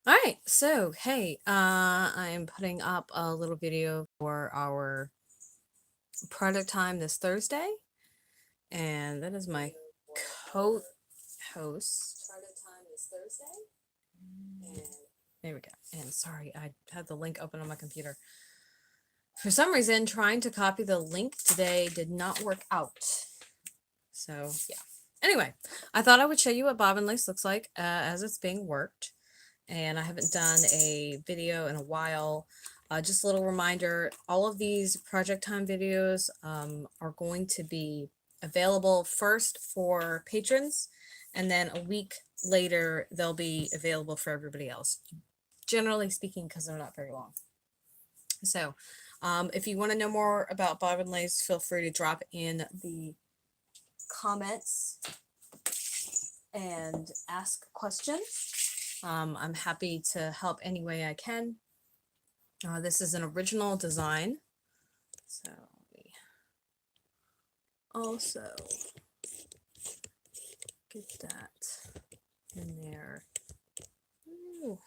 All right, so hey, I am putting up a little video for our product time this Thursday, and that is my co-host. Product time this Thursday, and there we go. And sorry, I had the link open on my computer. For some reason, trying to copy the link today did not work out. So yeah. Anyway, I thought I would show you what bobbin lace looks like as it's being worked. And I haven't done a video in a while. Just a little reminder, all of these project time videos are going to be available first for patrons, and then a week later they'll be available for everybody else, generally speaking, because they're not very long. So if you want to know more about bobbin lace, feel free to drop in the comments and ask questions. I'm happy to help any way I can. This is an original design, so let me also get that in there. Ooh.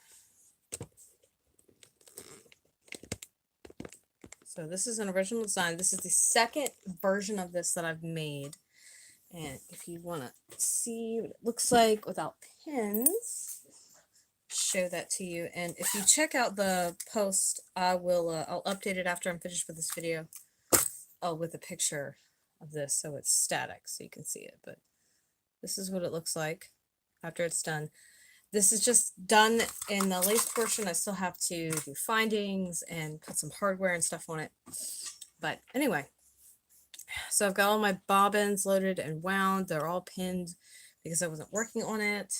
So this is an original design. This is the second version of this that I've made. And if you want to see what it looks like without pins, show that to you. And if you check out the post, I'll update it after I'm finished with this video. Oh, with a picture of this, so it's static, so you can see it. But this is what it looks like after it's done. This is just done in the lace portion. I still have to do findings and put some hardware and stuff on it. But anyway, so I've got all my bobbins loaded and wound. They're all pinned because I wasn't working on it.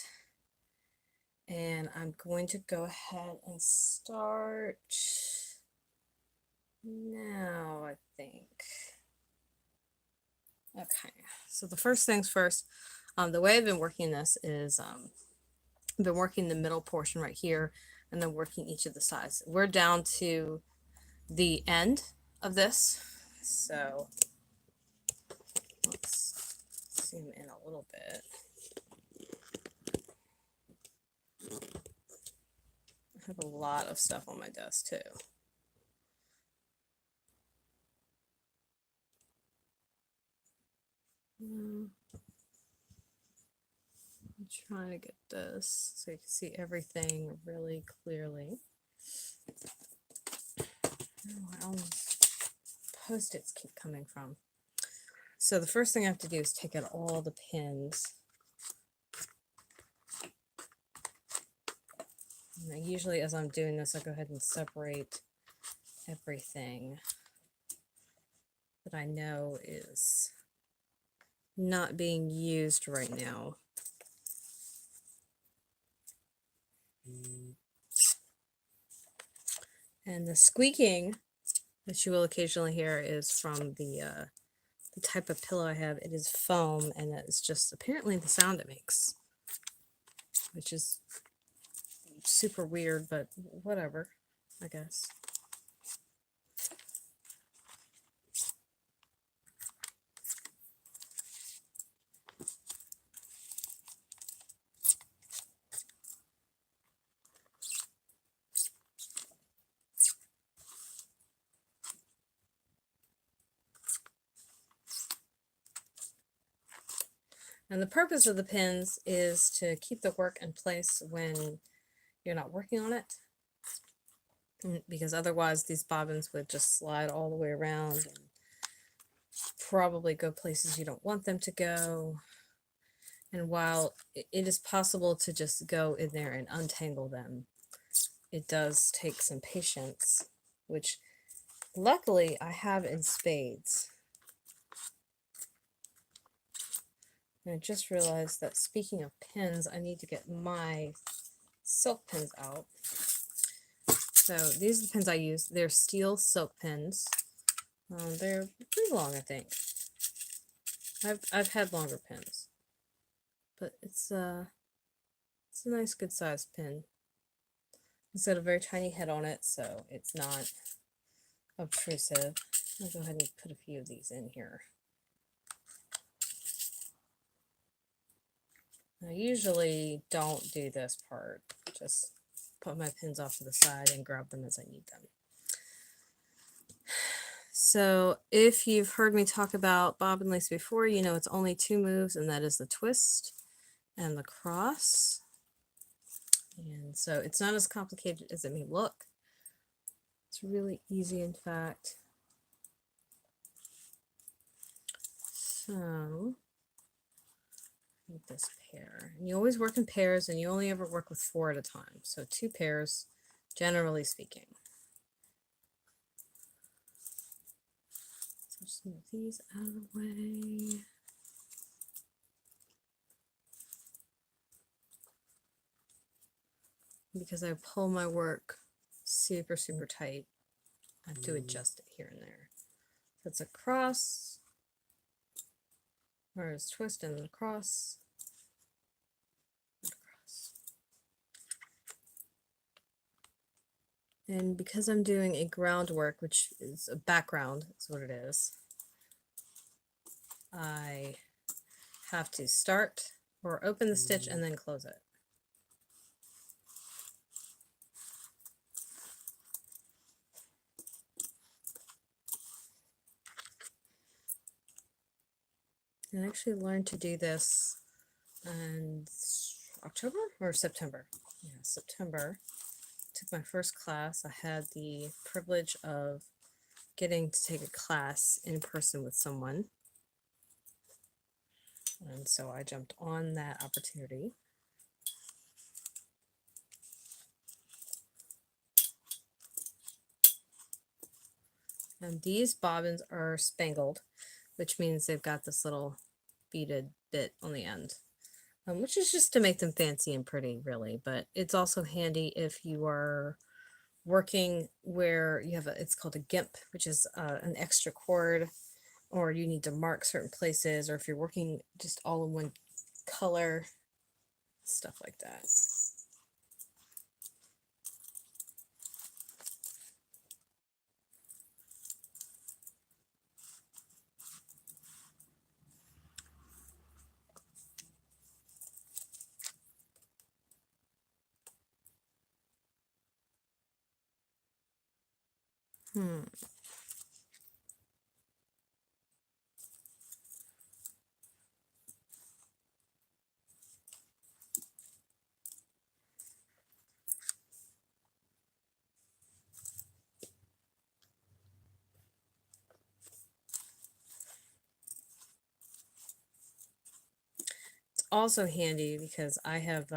And I'm going to go ahead and start now, I think. Okay, so the first things first, the way I've been working this is I've been working the middle portion right here and then working each of the sides. We're down to the end of this, so let's zoom in a little bit. I have a lot of stuff on my desk too. I'm trying to get this so you can see everything really clearly. Oh, all these Post-its keep coming from. So the first thing I have to do is take out all the pins. And usually as I'm doing this, I go ahead and separate everything that I know is not being used right now. And the squeaking that you will occasionally hear is from the type of pillow I have. It is foam, and it's just apparently the sound it makes, which is super weird, but whatever, I guess. And the purpose of the pins is to keep the work in place when you're not working on it, because otherwise these bobbins would just slide all the way around and probably go places you don't want them to go. And while it is possible to just go in there and untangle them, it does take some patience, which luckily I have in spades. And I just realized that speaking of pins, I need to get my silk pins out. So these are the pins I use. They're steel silk pins. They're pretty long, I think. I've had longer pins, but it's a nice good sized pin. It's got a very tiny head on it, so it's not obtrusive. I'll go ahead and put a few of these in here. I usually don't do this part, just put my pins off to the side and grab them as I need them. So if you've heard me talk about bobbin lace before, you know it's only 2 moves, and that is the twist and the cross. And so it's not as complicated as it may look. It's really easy, in fact. So make this pair. And you always work in pairs, and you only ever work with 4 at a time. So 2 pairs, generally speaking. So just move these out of the way. Because I pull my work super, super tight, I have to adjust it here and there. So it's a cross, or it's twist and then cross, and cross. And because I'm doing a groundwork, which is a background, is what it is, I have to start or open the stitch and then close it. I actually learned to do this in October or September. Yeah, September. Took my first class. I had the privilege of getting to take a class in person with someone. And so I jumped on that opportunity. And these bobbins are spangled, which means they've got this little beaded bit on the end, which is just to make them fancy and pretty, really. But it's also handy if you are working where you have it's called a GIMP, which is an extra cord, or you need to mark certain places, or if you're working just all in one color, stuff like that. It's also handy because I have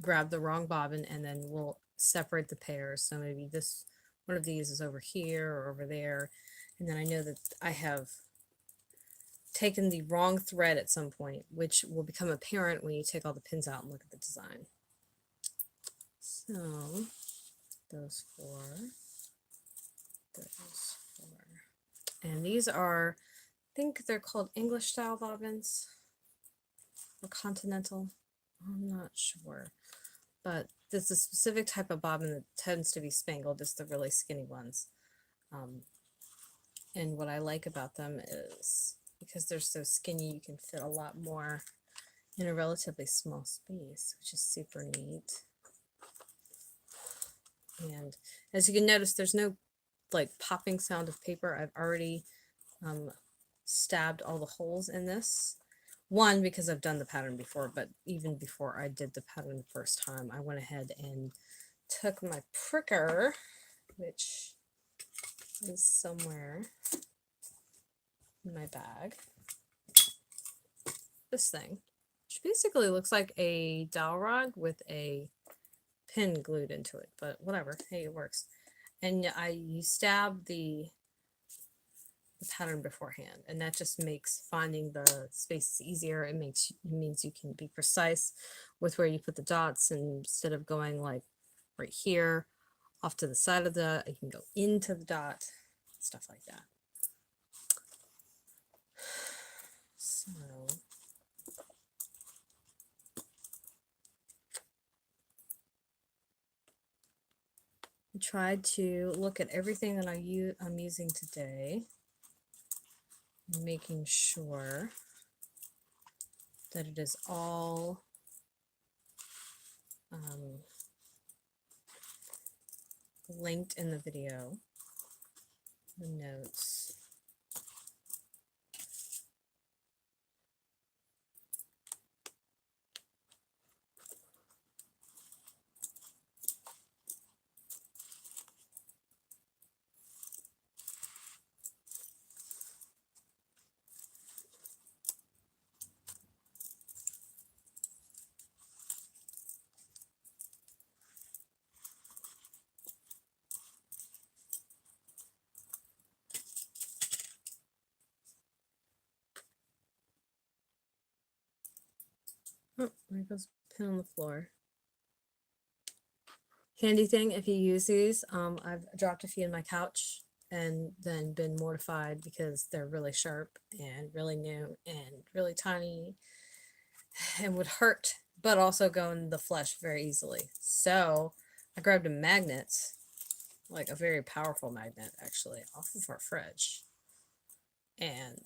grabbed the wrong bobbin, and then we'll separate the pairs. So maybe this one of these is over here or over there, and then I know that I have taken the wrong thread at some point, which will become apparent when you take all the pins out and look at the design. So those 4, those 4, and these are, I think they're called English style bobbins or continental. I'm not sure, but there's a specific type of bobbin that tends to be spangled. It's the really skinny ones. And what I like about them is because they're so skinny, you can fit a lot more in a relatively small space, which is super neat. And as you can notice, there's no like popping sound of paper. I've already stabbed all the holes in this. One, because I've done the pattern before, but even before I did the pattern the first time, I went ahead and took my pricker, which is somewhere in my bag. This thing, which basically looks like a dowel rod with a pin glued into it, but whatever, hey, it works. And you stab the pattern beforehand, and that just makes finding the spaces easier. It means you can be precise with where you put the dots, and instead of going like right here off to the side of the, you can go into the dot, stuff like that. So I tried to look at everything that I'm using today, making sure that it is all linked in the video, the notes. Oh, there goes a pin on the floor. Handy thing if you use these. I've dropped a few in my couch and then been mortified because they're really sharp and really new and really tiny and would hurt, but also go in the flesh very easily. So I grabbed a magnet, like a very powerful magnet actually, off of our fridge, and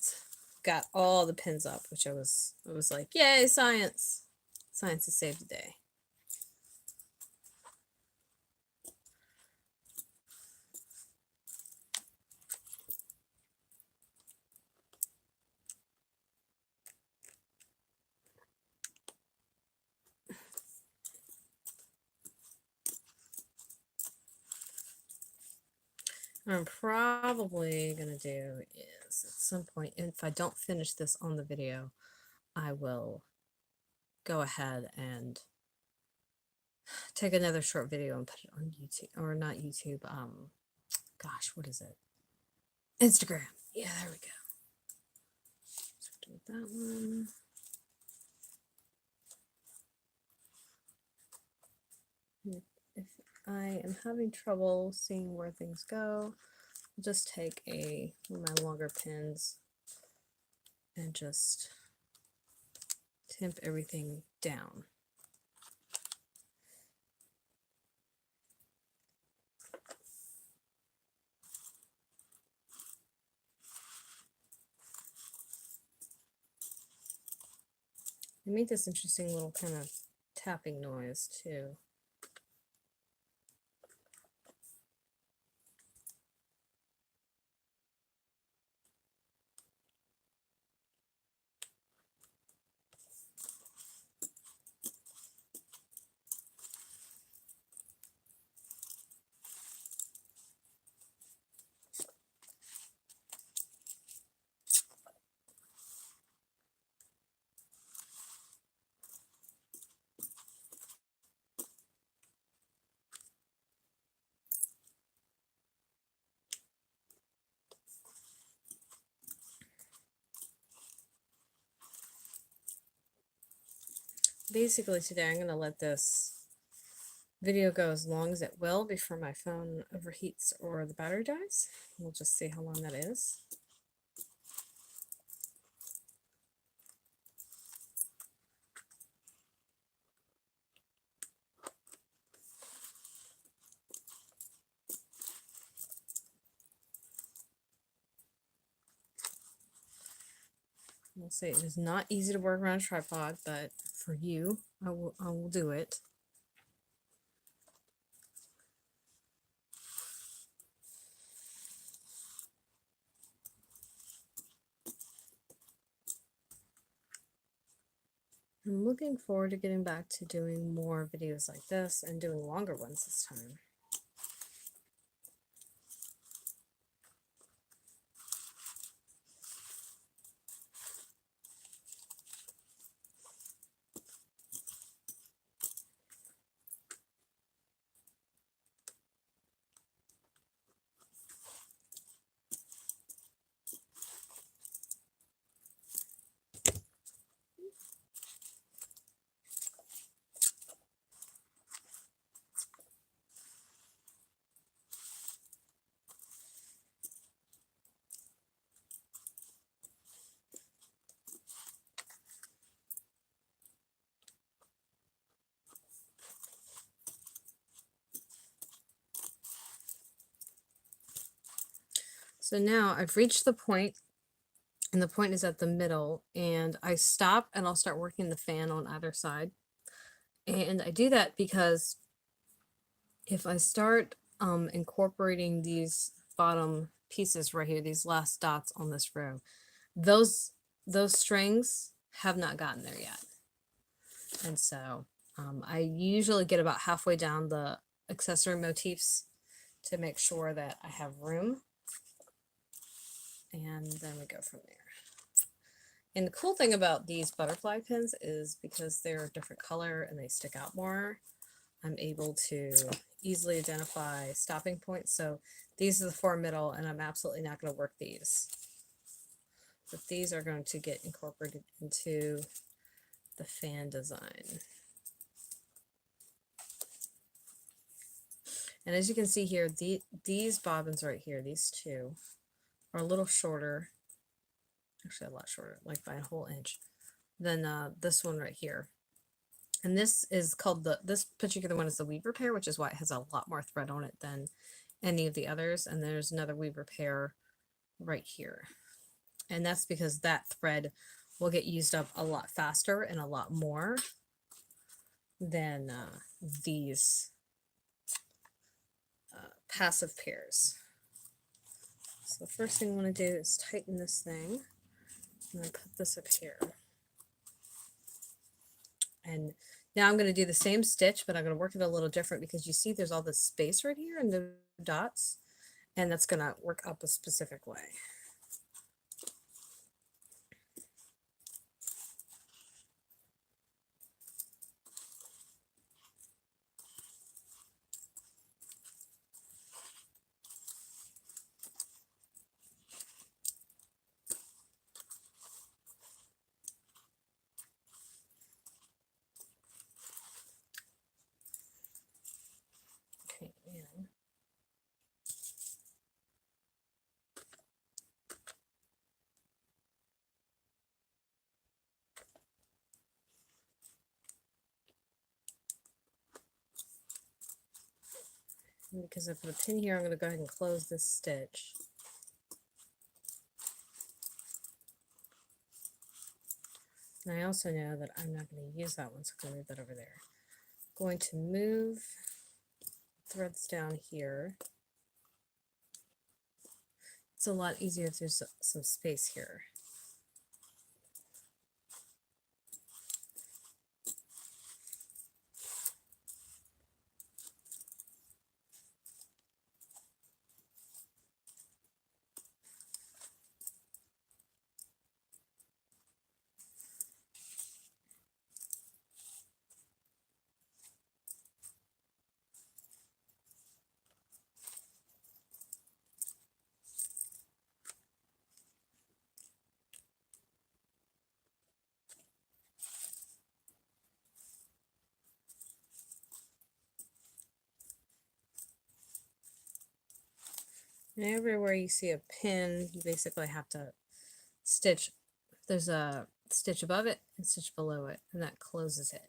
got all the pins up, which I was like, yay, science! Science has saved the day. What I'm probably going to do is at some point, if I don't finish this on the video, I will go ahead and take another short video and put it on YouTube, or not YouTube, gosh, what is it? Instagram. Yeah, there we go. So do that one. If I am having trouble seeing where things go, I'll just take one of my longer pins and just tamp everything down. It made this interesting little kind of tapping noise too. Basically today I'm going to let this video go as long as it will before my phone overheats or the battery dies. We'll just see how long that is. We'll see. It is not easy to work around a tripod, but for you, I will do it. I'm looking forward to getting back to doing more videos like this and doing longer ones this time. So now I've reached the point, and the point is at the middle, and I stop and I'll start working the fan on either side. And I do that because if I start incorporating these bottom pieces right here, these last dots on this row. Those strings have not gotten there yet. And so I usually get about halfway down the accessory motifs to make sure that I have room. And then we go from there. And the cool thing about these butterfly pins is because they're a different color and they stick out more, I'm able to easily identify stopping points. So these are the 4 middle, and I'm absolutely not going to work these. But these are going to get incorporated into the fan design. And as you can see here, these bobbins right here, these two, are a little shorter, actually a lot shorter, like by a whole inch, than this one right here. And this is called this particular one is the weaver pair, which is why it has a lot more thread on it than any of the others. And there's another weaver pair right here. And that's because that thread will get used up a lot faster and a lot more than these passive pairs. So the first thing I want to do is tighten this thing. I'm going to put this up here. And now I'm going to do the same stitch, but I'm going to work it a little different because you see there's all this space right here and the dots, and that's going to work up a specific way. Okay, and because I put a pin here, I'm going to go ahead and close this stitch. And I also know that I'm not going to use that one, so I'm going to leave that over there. I'm going to move threads down here. It's a lot easier if there's some space here. And everywhere you see a pin, you basically have to stitch. There's a stitch above it and stitch below it, and that closes it.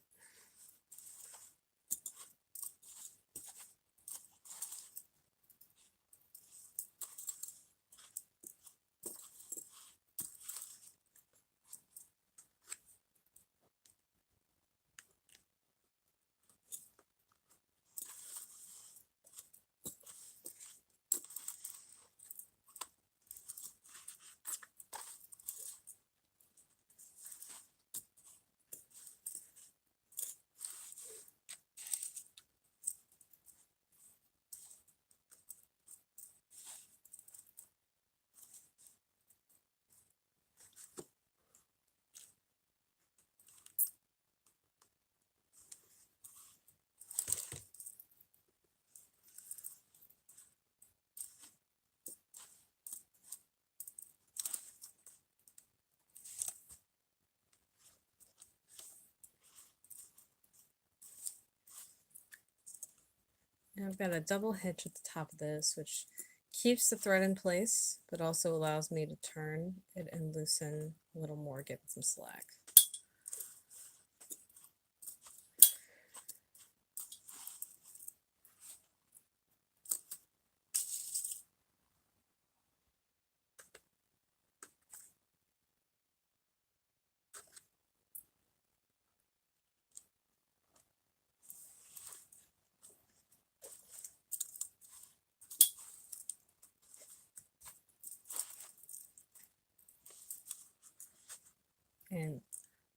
Now I've got a double hitch at the top of this, which keeps the thread in place, but also allows me to turn it and loosen a little more, give it some slack.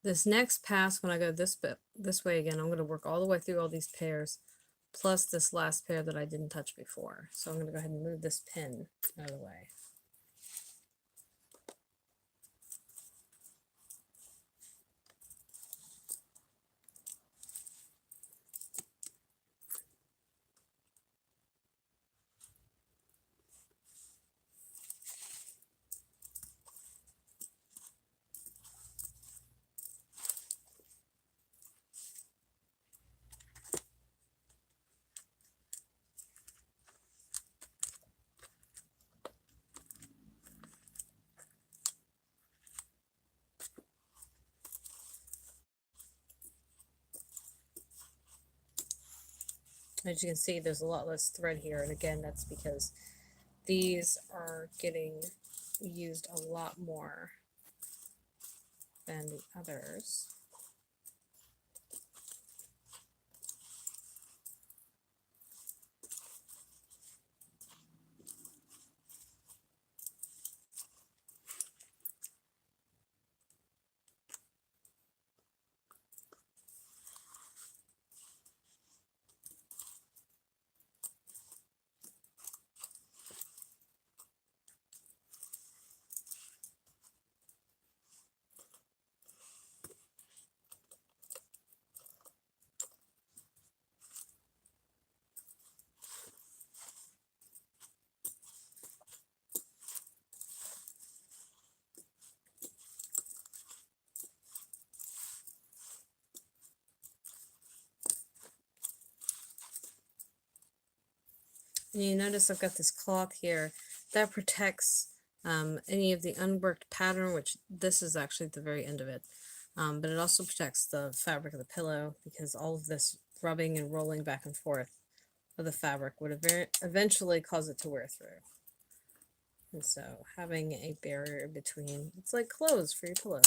this next pass, when I go this way again, I'm going to work all the way through all these pairs, plus this last pair that I didn't touch before. So I'm going to go ahead and move this pin out of the way. As you can see, there's a lot less thread here, and again, that's because these are getting used a lot more than the others. And you notice I've got this cloth here that protects any of the unworked pattern, which this is actually at the very end of it. But it also protects the fabric of the pillow, because all of this rubbing and rolling back and forth of the fabric would eventually cause it to wear through. And so having a barrier between, it's like clothes for your pillow.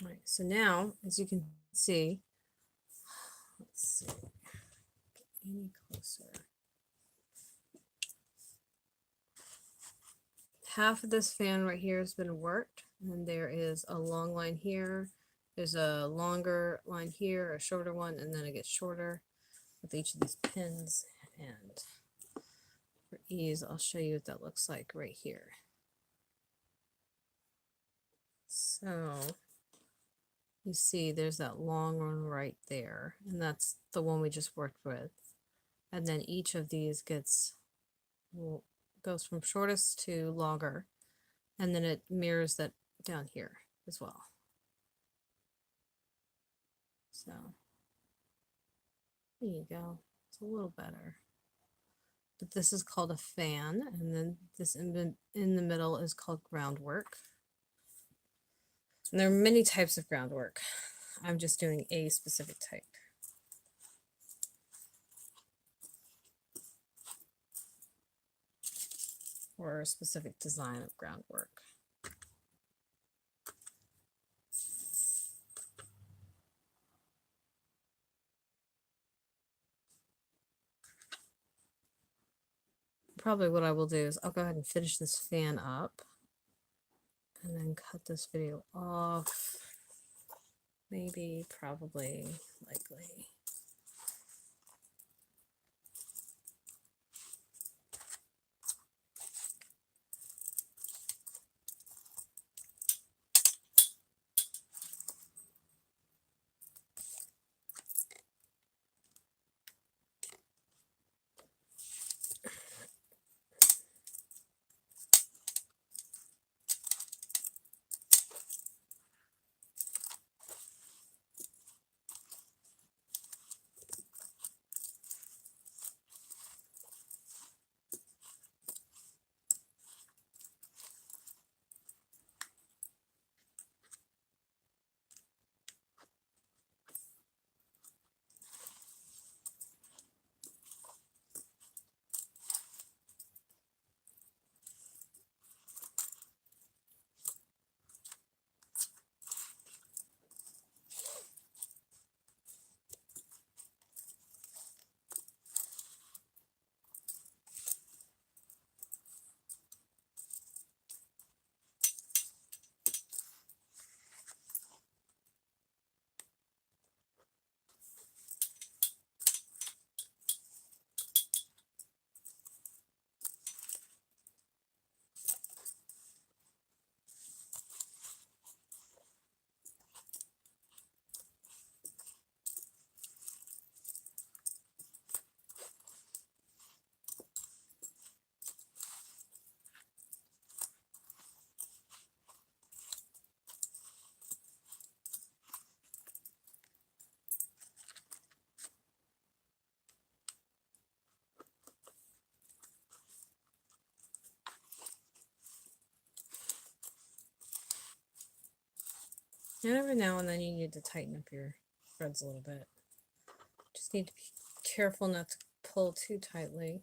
All right, so now, as you can see, let's see, get any closer. Half of this fan right here has been worked, and there is a long line here. There's a longer line here, a shorter one, and then it gets shorter with each of these pins. And for ease, I'll show you what that looks like right here. So you see there's that long one right there, and that's the one we just worked with. And then each of these goes from shortest to longer, and then it mirrors that down here as well. So there you go. It's a little better. But this is called a fan, and then this in the middle is called groundwork. And there are many types of groundwork. I'm just doing a specific type. Or a specific design of groundwork. Probably what I will do is I'll go ahead and finish this fan up and then cut this video off. Maybe, probably, likely. And every now and then you need to tighten up your threads a little bit. Just need to be careful not to pull too tightly.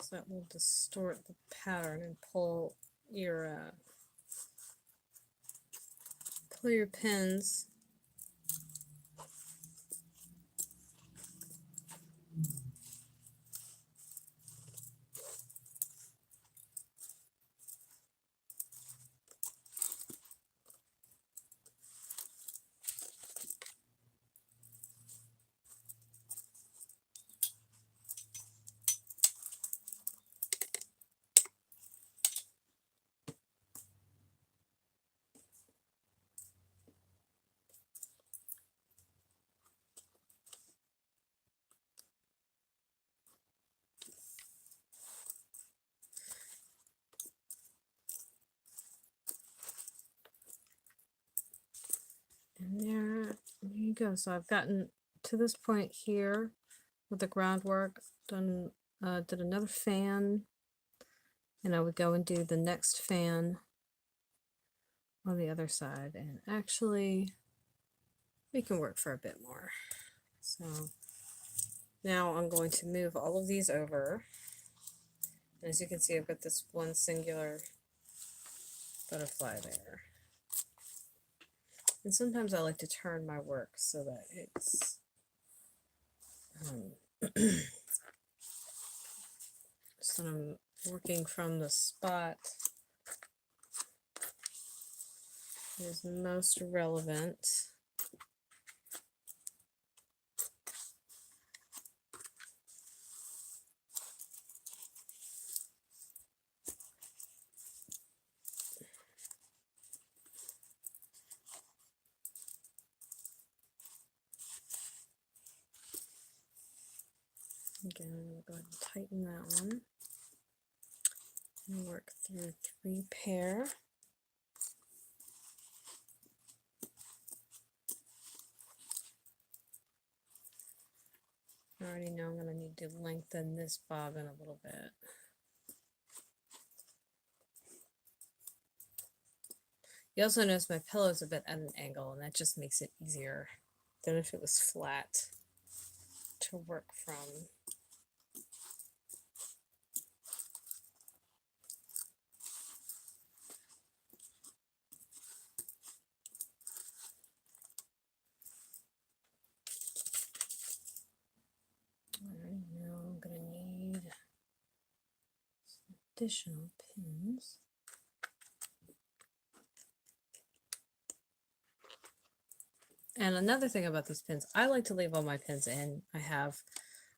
So that will distort the pattern and pull your pins. And there you go. So I've gotten to this point here with the groundwork. Did another fan, and I would go and do the next fan on the other side. And actually, we can work for a bit more. So now I'm going to move all of these over. And as you can see, I've got this one singular butterfly there. And sometimes I like to turn my work so that it's so I'm working from the spot that is most relevant. Again, I'm going to go ahead and tighten that one and work through 3 pair. I already know I'm going to need to lengthen this bobbin a little bit. You also notice my pillow is a bit at an angle, and that just makes it easier than if it was flat to work from. Alright, now I'm going to need some additional pins. And another thing about these pins, I like to leave all my pins in. I have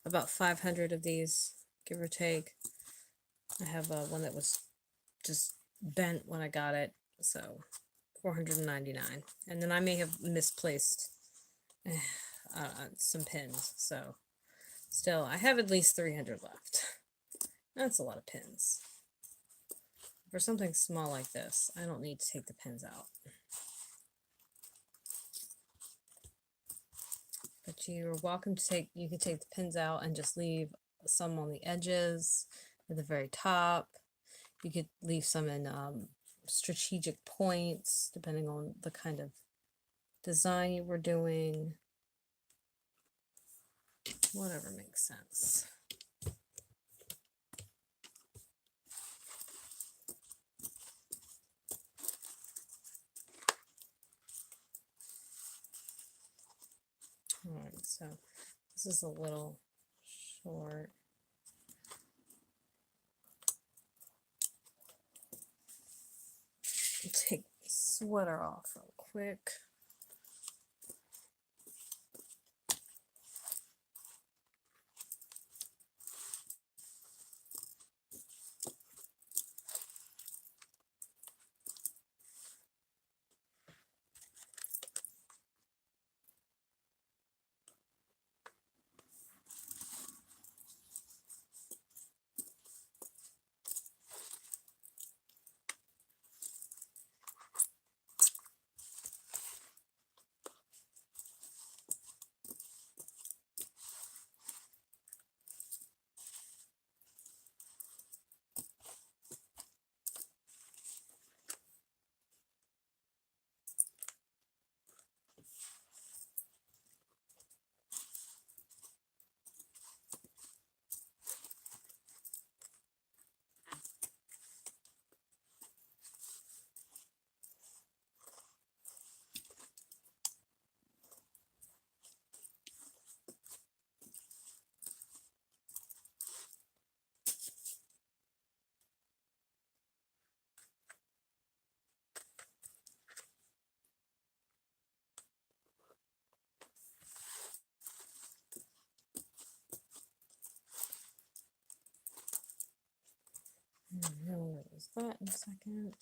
about 500 of these, give or take. I have one that was just bent when I got it, so 499. And then I may have misplaced some pins, so still, I have at least 300 left. That's a lot of pins. For something small like this, I don't need to take the pins out. But you're welcome to take, you can take the pins out and just leave some on the edges, at the very top. You could leave some in strategic points, depending on the kind of design you were doing. Whatever makes sense. Alright, so this is a little short. Take the sweater off real quick. We'll use that in a second.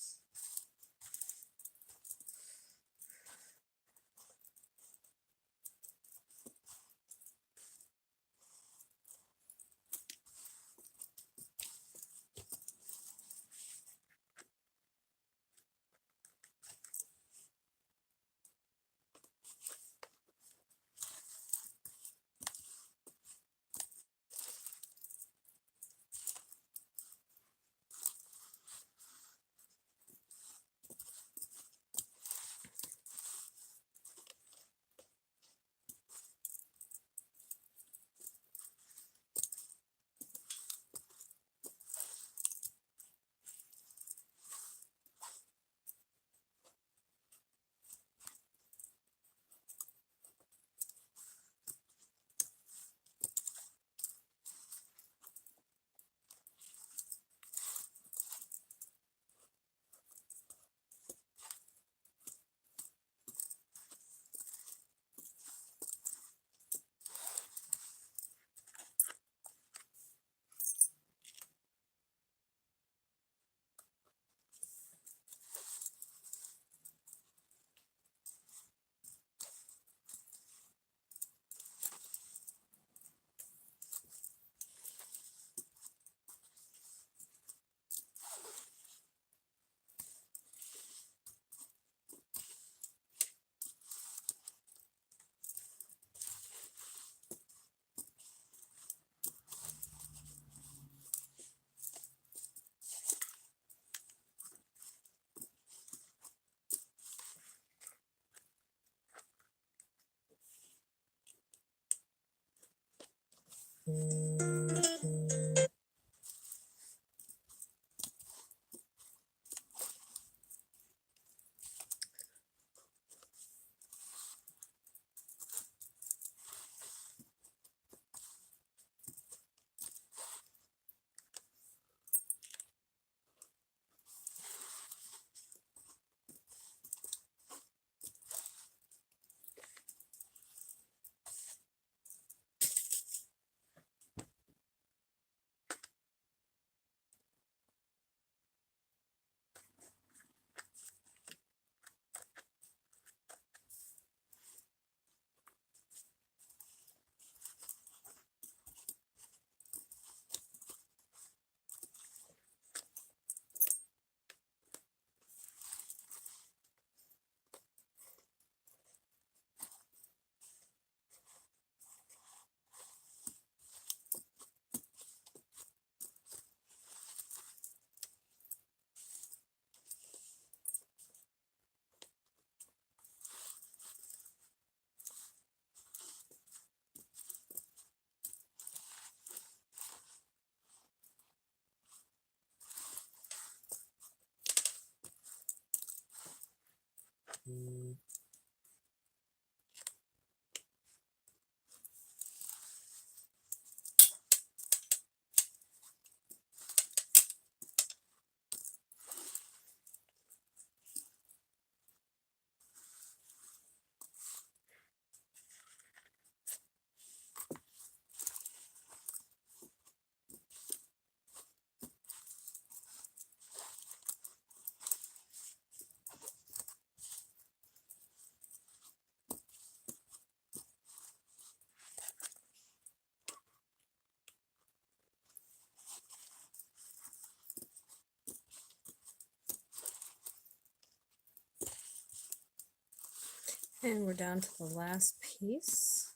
And we're down to the last piece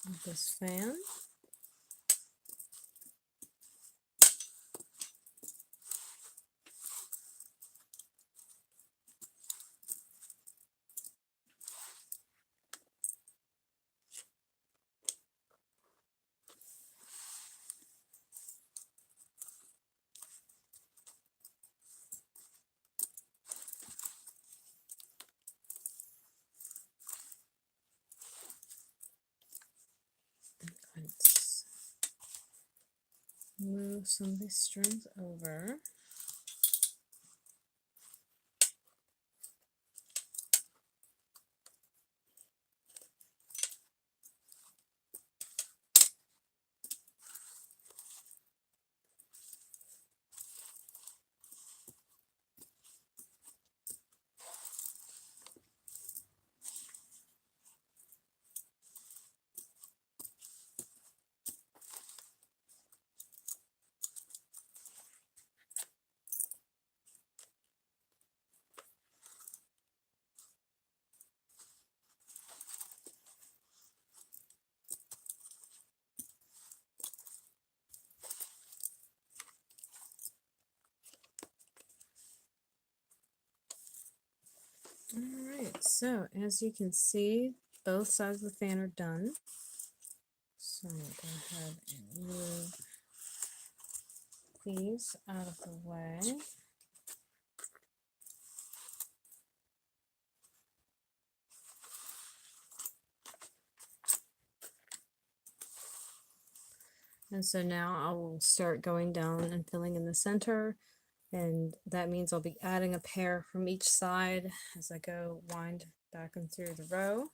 of this fan. Let's move some of these strings over. Alright, so as you can see, both sides of the fan are done. So I'm going to go ahead and move these out of the way. And so now I will start going down and filling in the center, and that means I'll be adding a pair from each side as I go wind back and through the row.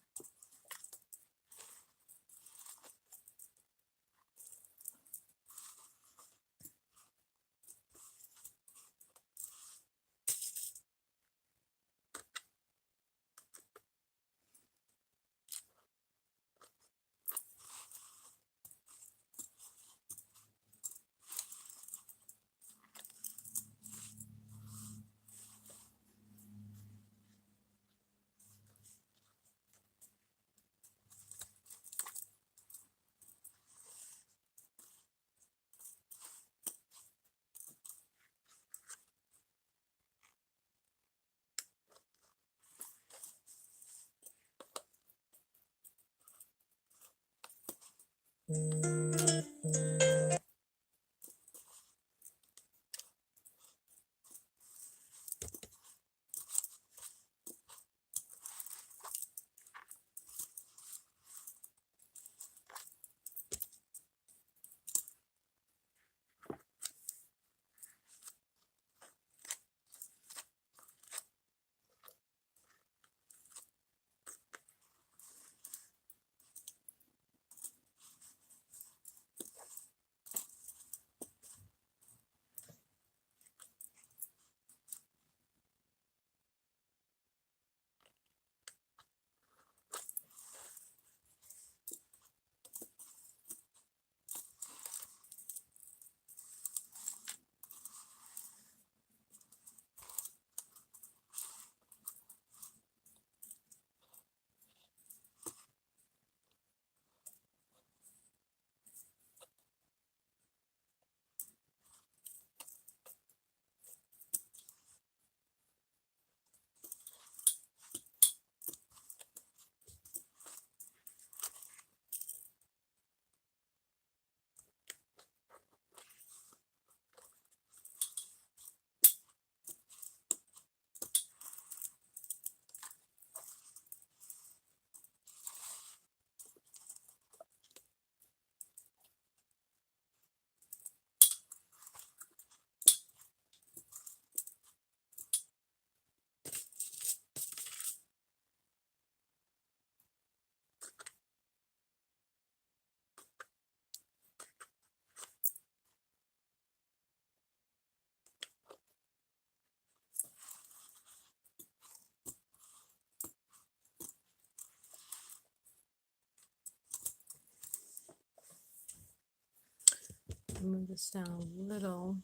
Move this down a little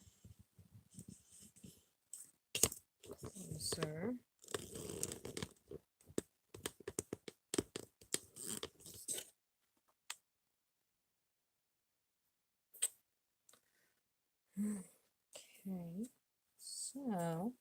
closer. Okay, so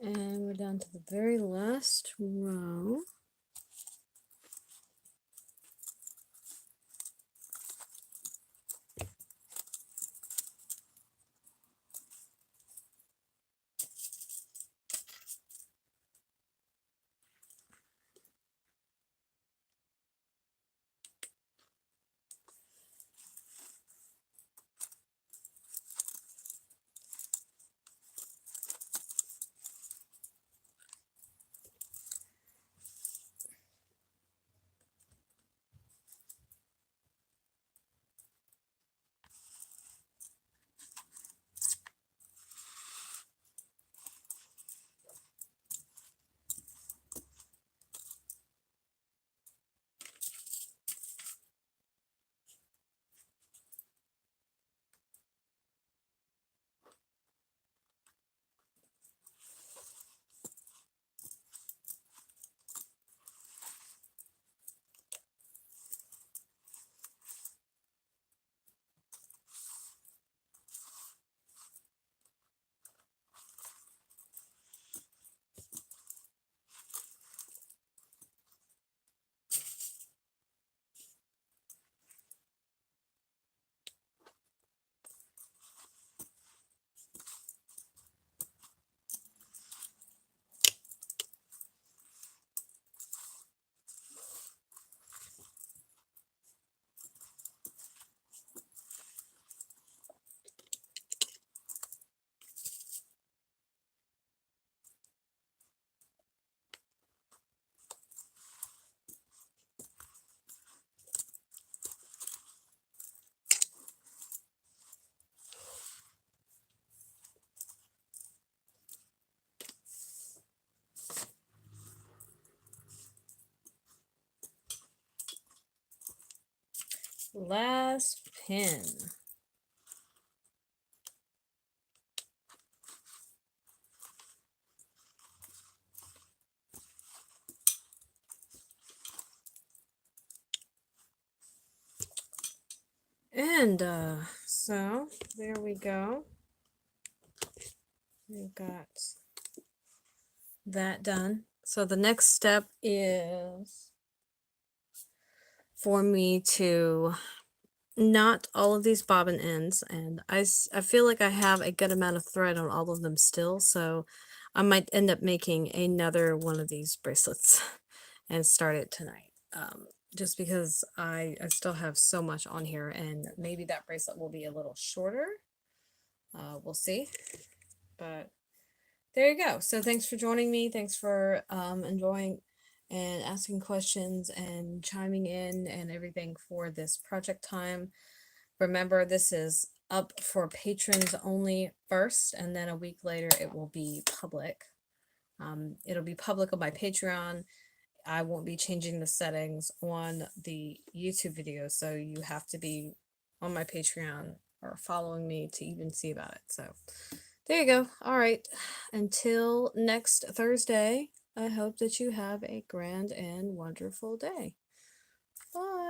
And we're down to the very last row. Last pin. And so there we go. We've got that done. So the next step is for me to knot all of these bobbin ends, and I feel like I have a good amount of thread on all of them still, so I might end up making another one of these bracelets and start it tonight. Just because I still have so much on here, and maybe that bracelet will be a little shorter. We'll see. But there you go. So thanks for joining me. Thanks for enjoying and asking questions and chiming in and everything for this project time. Remember, this is up for patrons only first, and then a week later it will be public. It'll be public on my Patreon. I won't be changing the settings on the YouTube video, so you have to be on my Patreon or following me to even see about it. So there you go. All right. Until next Thursday, I hope that you have a grand and wonderful day. Bye.